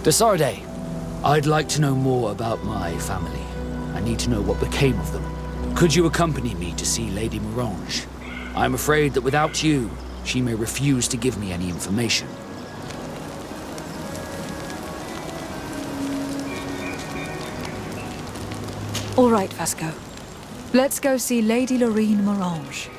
Desarde, I'd like to know more about my family. I need to know what became of them. Could you accompany me to see Lady Morange? I'm afraid that without you, she may refuse to give me any information. All right, Vasco. Let's go see Lady Lorraine Morange.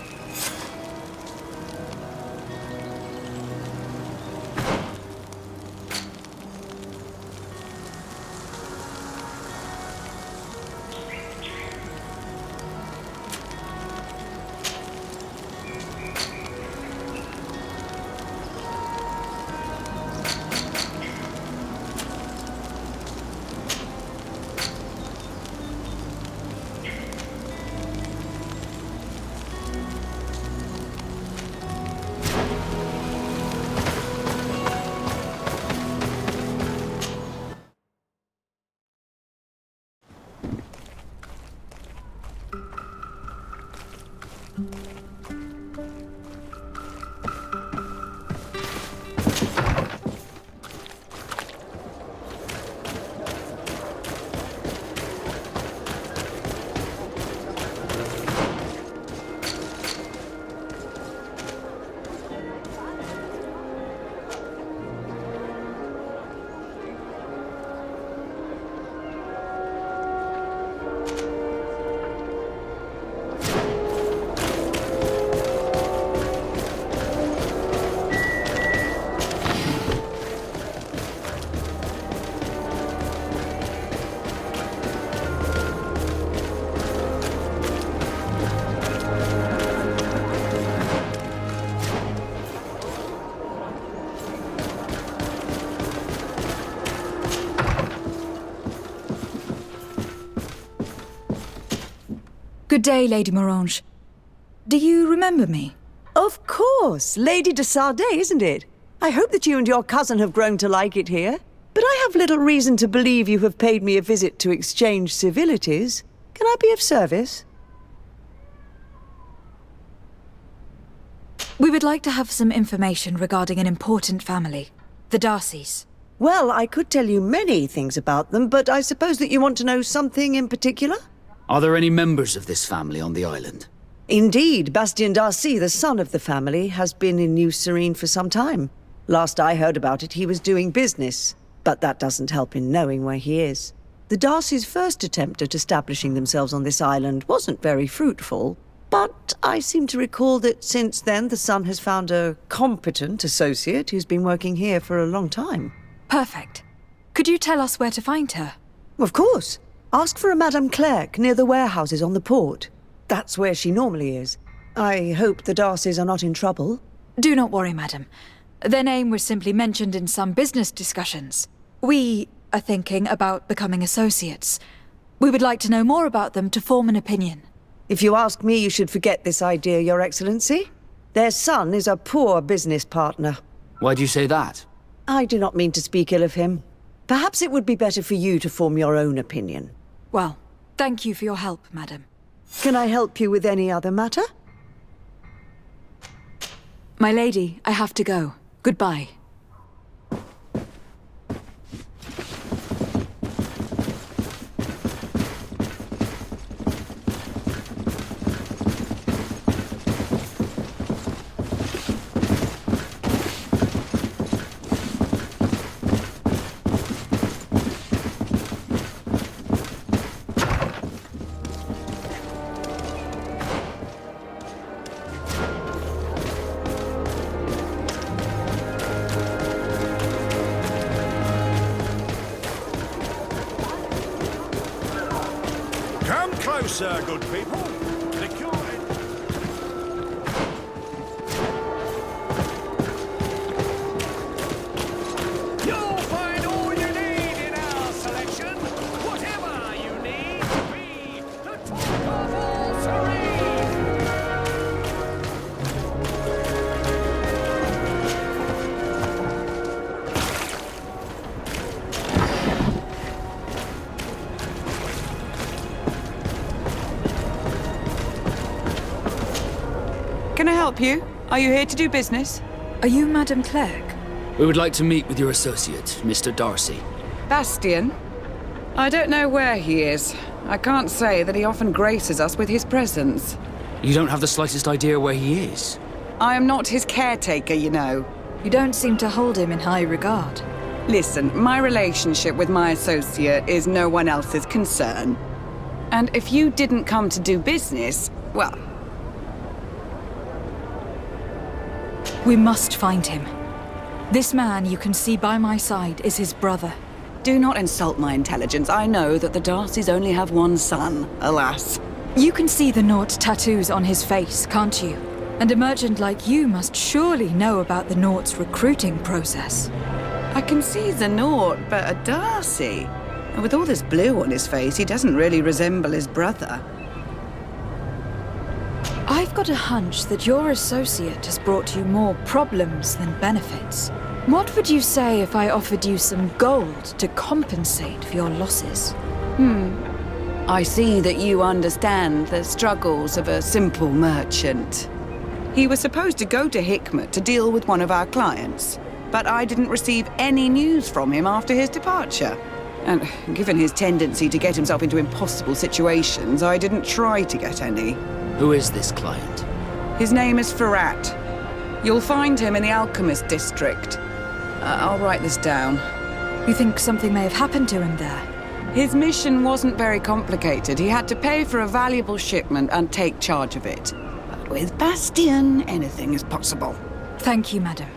Good day, Lady Morange. Do you remember me? Of course! Lady de Sardet, isn't it? I hope that you and your cousin have grown to like it here. But I have little reason to believe you have paid me a visit to exchange civilities. Can I be of service? We would like to have some information regarding an important family, the Darcys. Well, I could tell you many things about them, but I suppose that you want to know something in particular? Are there any members of this family on the island? Indeed, Bastien Darcy, the son of the family, has been in New Serene for some time. Last I heard about it, he was doing business. But that doesn't help in knowing where he is. The Darcys' first attempt at establishing themselves on this island wasn't very fruitful. But I seem to recall that since then the son has found a competent associate who's been working here for a long time. Perfect. Could you tell us where to find her? Of course. Ask for a Madame Clerc near the warehouses on the port. That's where she normally is. I hope the Darcys are not in trouble. Do not worry, madam. Their name was simply mentioned in some business discussions. We are thinking about becoming associates. We would like to know more about them to form an opinion. If you ask me, you should forget this idea, Your Excellency. Their son is a poor business partner. Why do you say that? I do not mean to speak ill of him. Perhaps it would be better for you to form your own opinion. Well, thank you for your help, madam. Can I help you with any other matter? My lady, I have to go. Goodbye. Come closer, good people. You'll find all you need in our selection. Whatever you need, be the talk of all Serene. Can I help you? Are you here to do business? Are you Madam Clerc? We would like to meet with your associate, Mr. Darcy. Bastian? I don't know where he is. I can't say that he often graces us with his presence. You don't have the slightest idea where he is? I am not his caretaker, you know. You don't seem to hold him in high regard. Listen, my relationship with my associate is no one else's concern. And if you didn't come to do business, well... We must find him. This man you can see by my side is his brother. Do not insult my intelligence. I know that the Darcys only have one son, alas. You can see the Naut tattoos on his face, can't you? And a merchant like you must surely know about the Naut's recruiting process. I can see the Naut, but a Darcy? And with all this blue on his face, he doesn't really resemble his brother. I've got a hunch that your associate has brought you more problems than benefits. What would you say if I offered you some gold to compensate for your losses? I see that you understand the struggles of a simple merchant. He was supposed to go to Hikmet to deal with one of our clients, but I didn't receive any news from him after his departure. And given his tendency to get himself into impossible situations, I didn't try to get any. Who is this client? His name is Ferrat. You'll find him in the Alchemist District. I'll write this down. You think something may have happened to him there? His mission wasn't very complicated. He had to pay for a valuable shipment and take charge of it. But with Bastian, anything is possible. Thank you, madam.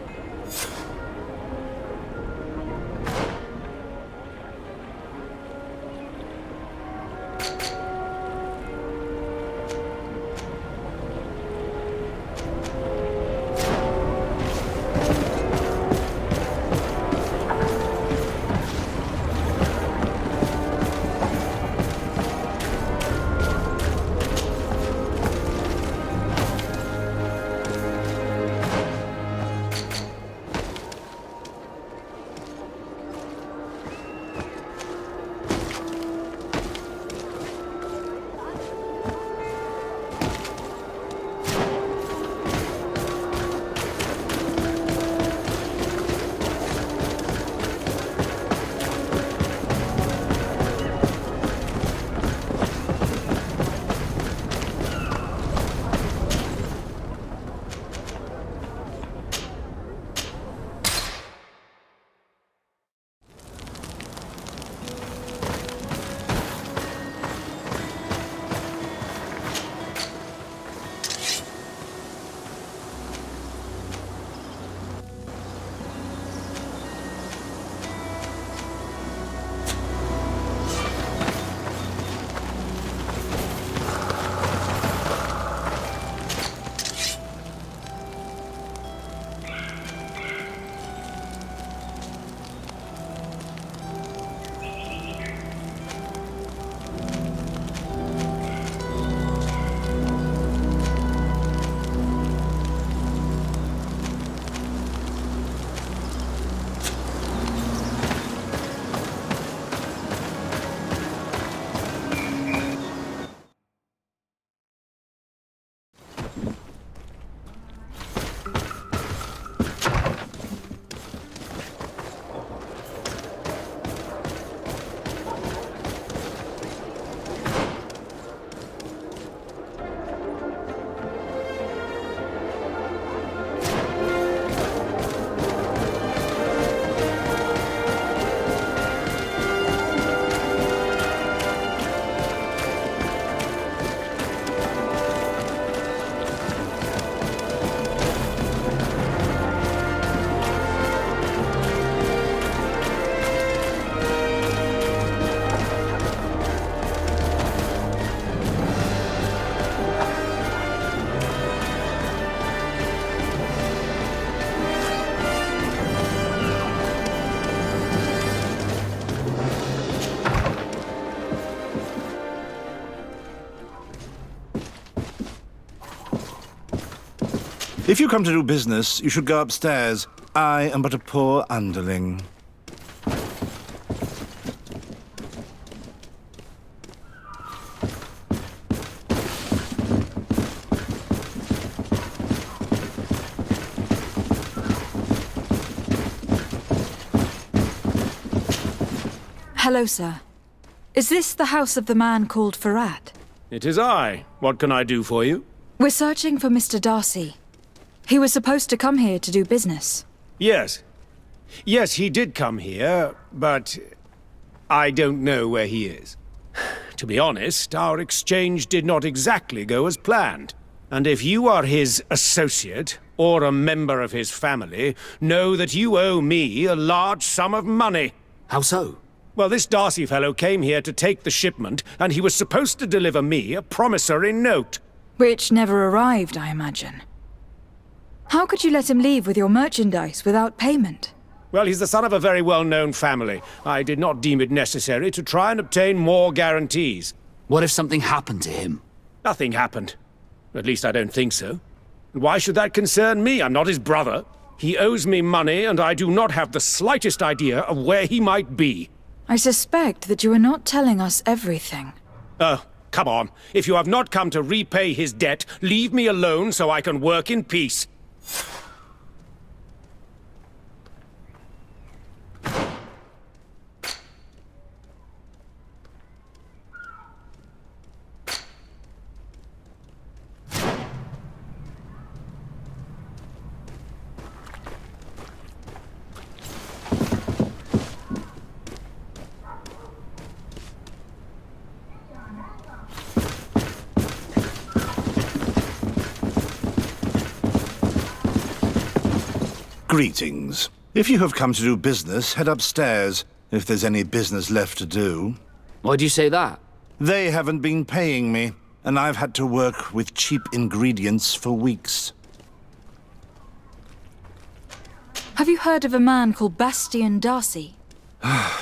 If you come to do business, you should go upstairs. I am but a poor underling. Hello, sir. Is this the house of the man called Farad? It is I. What can I do for you? We're searching for Mr. Darcy. He was supposed to come here to do business. Yes. Yes, he did come here, but I don't know where he is. To be honest, our exchange did not exactly go as planned. And if you are his associate, or a member of his family, know that you owe me a large sum of money. How so? Well, this Darcy fellow came here to take the shipment, and he was supposed to deliver me a promissory note. Which never arrived, I imagine. How could you let him leave with your merchandise without payment? Well, he's the son of a very well-known family. I did not deem it necessary to try and obtain more guarantees. What if something happened to him? Nothing happened. At least I don't think so. Why should that concern me? I'm not his brother. He owes me money, and I do not have the slightest idea of where he might be. I suspect that you are not telling us everything. Oh, come on. If you have not come to repay his debt, leave me alone so I can work in peace. Greetings. If you have come to do business, head upstairs, if there's any business left to do. Why'd you say that? They haven't been paying me, and I've had to work with cheap ingredients for weeks. Have you heard of a man called Bastian Darcy?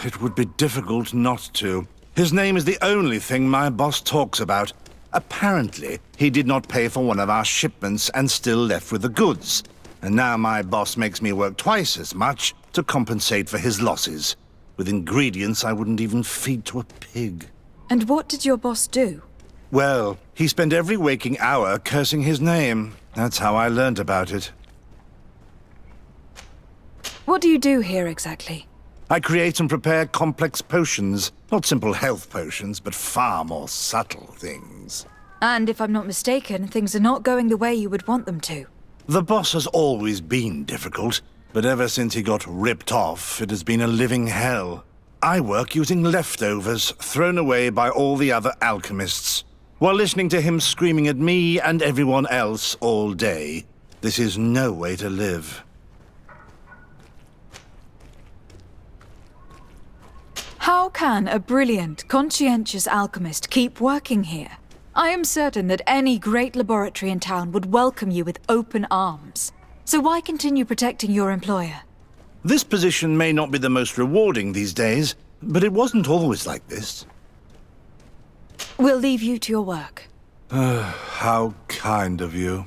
It would be difficult not to. His name is the only thing my boss talks about. Apparently, he did not pay for one of our shipments and still left with the goods. And now my boss makes me work twice as much to compensate for his losses. With ingredients I wouldn't even feed to a pig. And what did your boss do? Well, he spent every waking hour cursing his name. That's how I learned about it. What do you do here exactly? I create and prepare complex potions. Not simple health potions, but far more subtle things. And if I'm not mistaken, things are not going the way you would want them to. The boss has always been difficult, but ever since he got ripped off, it has been a living hell. I work using leftovers thrown away by all the other alchemists, while listening to him screaming at me and everyone else all day. This is no way to live. How can a brilliant, conscientious alchemist keep working here? I am certain that any great laboratory in town would welcome you with open arms. So why continue protecting your employer? This position may not be the most rewarding these days, but it wasn't always like this. We'll leave you to your work. How kind of you.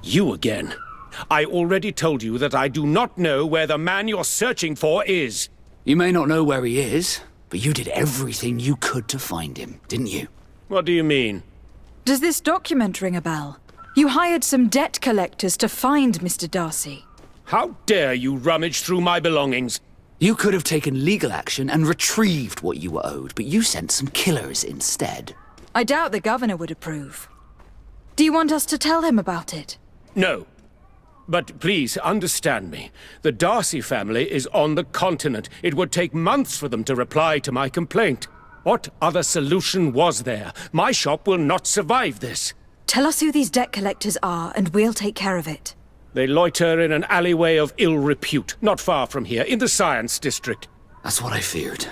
You again. I already told you that I do not know where the man you're searching for is. You may not know where he is, but you did everything you could to find him, didn't you? What do you mean? Does this document ring a bell? You hired some debt collectors to find Mr. Darcy. How dare you rummage through my belongings? You could have taken legal action and retrieved what you were owed, but you sent some killers instead. I doubt the governor would approve. Do you want us to tell him about it? No. But please, understand me. The Darcy family is on the continent. It would take months for them to reply to my complaint. What other solution was there? My shop will not survive this. Tell us who these debt collectors are, and we'll take care of it. They loiter in an alleyway of ill repute, not far from here, in the Science District. That's what I feared.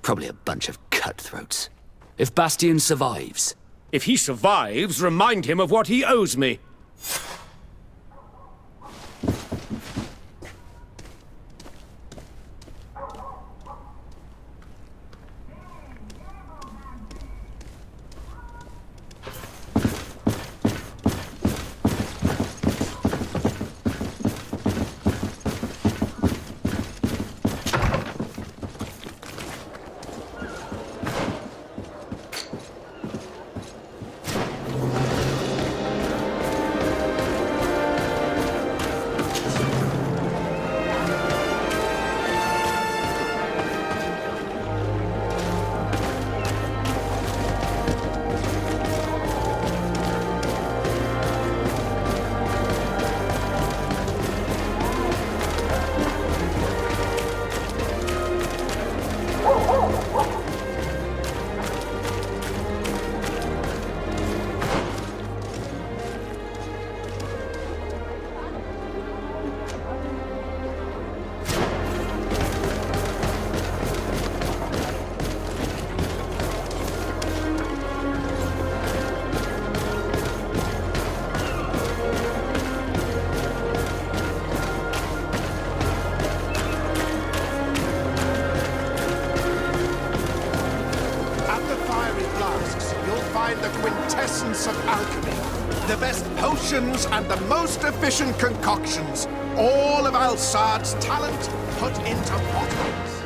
Probably a bunch of cutthroats. If Bastian survives... If he survives, remind him of what he owes me. The quintessence of alchemy. The best potions and the most efficient concoctions. All of Alsard's talent put into bottles.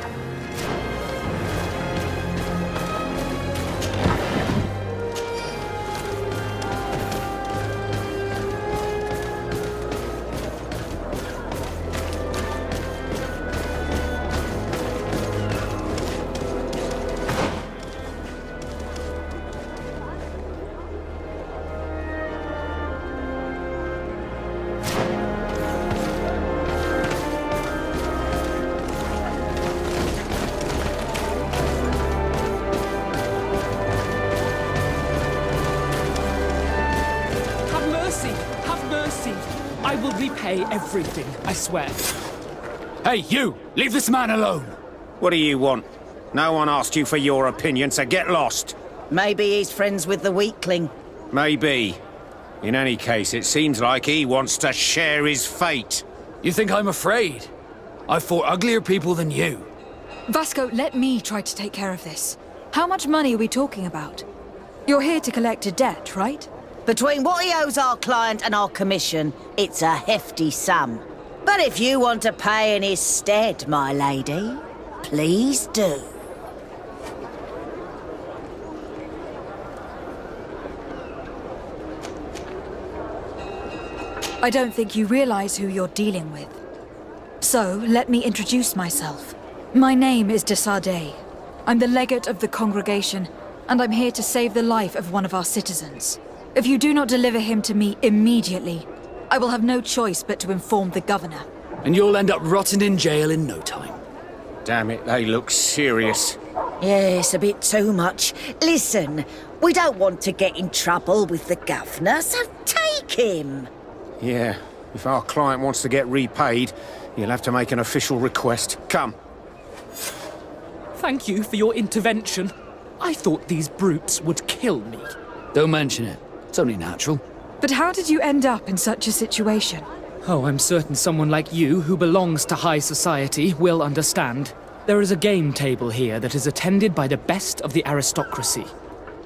I will repay everything, I swear. Hey, you! Leave this man alone! What do you want? No one asked you for your opinion, so get lost. Maybe he's friends with the weakling. Maybe. In any case, it seems like he wants to share his fate. You think I'm afraid? I've fought uglier people than you. Vasco, let me try to take care of this. How much money are we talking about? You're here to collect a debt, right? Between what he owes our client and our commission, it's a hefty sum. But if you want to pay in his stead, my lady, please do. I don't think you realize who you're dealing with. So, let me introduce myself. My name is de Sardet. I'm the legate of the congregation, and I'm here to save the life of one of our citizens. If you do not deliver him to me immediately, I will have no choice but to inform the governor. And you'll end up rotting in jail in no time. Damn it, they look serious. Yes, a bit too much. Listen, we don't want to get in trouble with the governor, so take him. Yeah, if our client wants to get repaid, he'll have to make an official request. Come. Thank you for your intervention. I thought these brutes would kill me. Don't mention it. It's only natural. But how did you end up in such a situation? Oh, I'm certain someone like you, who belongs to high society, will understand. There is a game table here that is attended by the best of the aristocracy.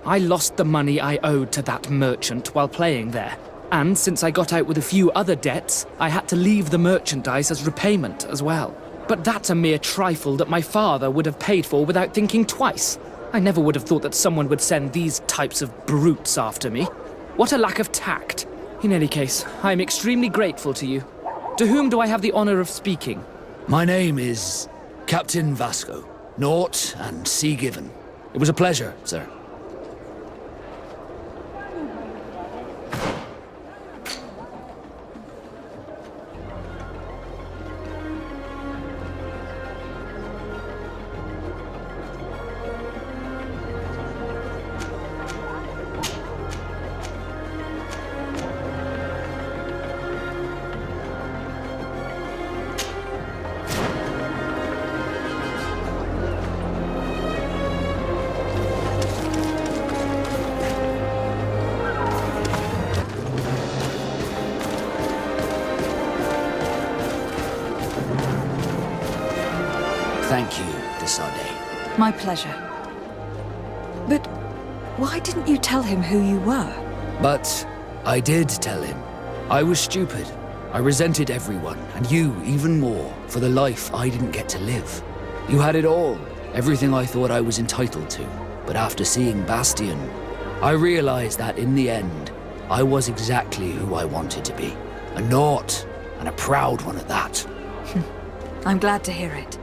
I lost the money I owed to that merchant while playing there. And since I got out with a few other debts, I had to leave the merchandise as repayment as well. But that's a mere trifle that my father would have paid for without thinking twice. I never would have thought that someone would send these types of brutes after me. What a lack of tact. In any case, I am extremely grateful to you. To whom do I have the honor of speaking? My name is Captain Vasco. Naught and sea given. It was a pleasure, sir. Thank you, Desade. My pleasure. But why didn't you tell him who you were? But I did tell him. I was stupid. I resented everyone, and you even more, for the life I didn't get to live. You had it all, everything I thought I was entitled to. But after seeing Bastion, I realized that in the end, I was exactly who I wanted to be. A naught, and a proud one at that. I'm glad to hear it.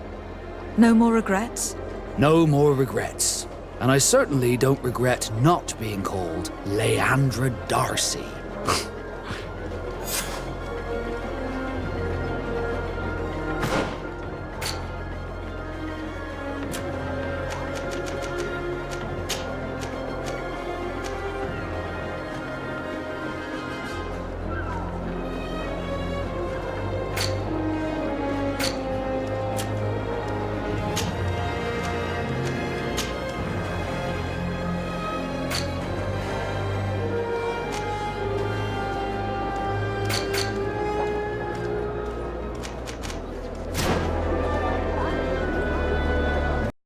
No more regrets? No more regrets. And I certainly don't regret not being called Leandra Darcy.